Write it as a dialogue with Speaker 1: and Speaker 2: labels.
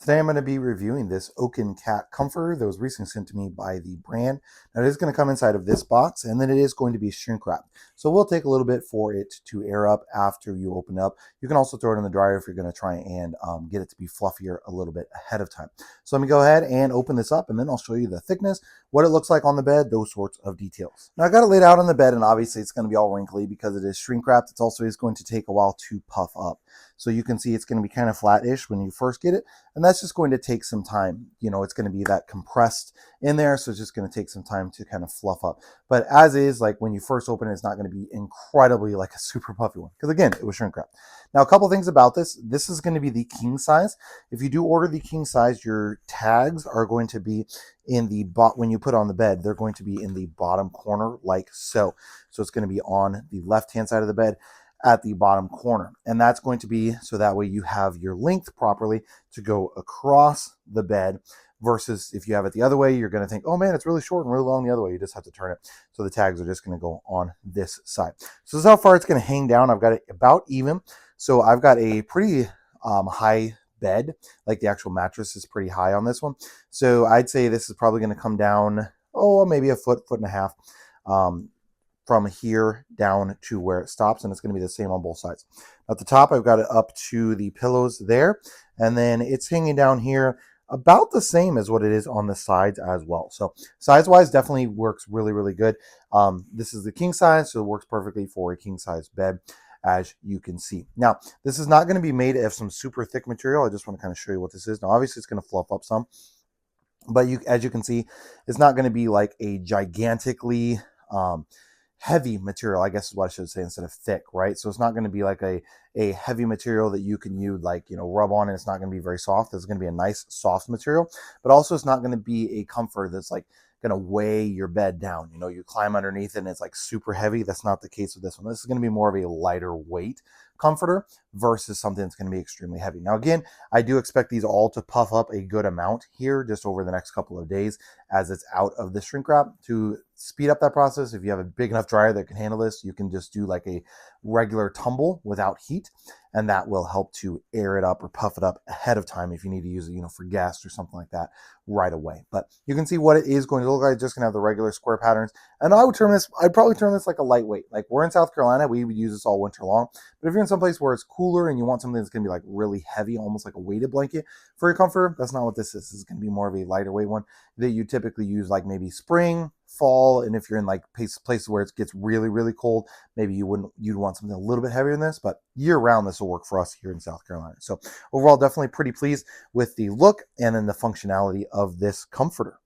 Speaker 1: Today I'm going to be reviewing this Oaken-Cat comforter that was recently sent to me by the brand. Now it is going to come inside of this box, and then it is going to be shrink wrapped. So it will take a little bit for it to air up after you open it up. You can also throw it in the dryer if you're going to try and get it to be fluffier a little bit ahead of time. So let me go ahead and open this up, and then I'll show you the thickness, what it looks like on the bed, those sorts of details. Now I got it laid out on the bed, and obviously it's going to be all wrinkly because it is shrink wrapped. It also is going to take a while to puff up. So you can see it's going to be kind of flat-ish when you first get it, and that's just going to take some time. You know, it's going to be that compressed in there, so it's just going to take some time to kind of fluff up. But as is, like when you first open it, it's not going to be incredibly like a super puffy one, because again, it was shrink wrapped. Now, a couple things about this. This is going to be the king size. If you do order the king size, your tags are going to be in the when you put it on the bed, they're going to be in the bottom corner like so. So it's going to be on the left-hand side of the bed at the bottom corner, and that's going to be so that way you have your length properly to go across the bed, versus if you have it the other way, you're going to think, oh man, it's really short and really long the other way. You just have to turn it. So the tags are just going to go on this side. So this is how far it's going to hang down. I've got it about even. So I've got a pretty high bed, like the actual mattress is pretty high on this one. So I'd say this is probably going to come down, oh, maybe a foot and a half. From here down to where it stops, and it's going to be the same on both sides. At the top, I've got it up to the pillows there, and then it's hanging down here about the same as what it is on the sides as well. So size-wise, definitely works really, really good. This is the king size, so it works perfectly for a king-size bed, as you can see. Now, this is not going to be made of some super thick material. I just want to kind of show you what this is. Now, obviously, it's going to fluff up some, but as you can see, it's not going to be like a gigantically heavy material, I guess is what I should say, instead of thick, right? So it's not going to be like a heavy material that you can use, like, you know, rub on, and it's not going to be very soft. It's going to be a nice soft material, but also it's not going to be a comfort that's like going to weigh your bed down. You know, you climb underneath it and it's like super heavy. That's not the case with this one. This is going to be more of a lighter weight comforter versus something that's going to be extremely heavy. Now, again, I do expect these all to puff up a good amount here just over the next couple of days as it's out of the shrink wrap. To speed up that process, if you have a big enough dryer that can handle this, you can just do like a regular tumble without heat, and that will help to air it up or puff it up ahead of time if you need to use it, you know, for guests or something like that right away. But you can see what it is going to look like. It's just going to have the regular square patterns, and I'd probably term this like a lightweight. Like, we're in South Carolina, we would use this all winter long, but if you're in some place where it's cooler and you want something that's going to be like really heavy, almost like a weighted blanket for your comforter, that's not what this is. This is going to be more of a lighter weight one that you typically use like maybe spring, fall, and if you're in like places where it gets really, really cold, maybe you'd want something a little bit heavier than this, but year round this will work for us here in South Carolina. So overall, definitely pretty pleased with the look and then the functionality of this comforter.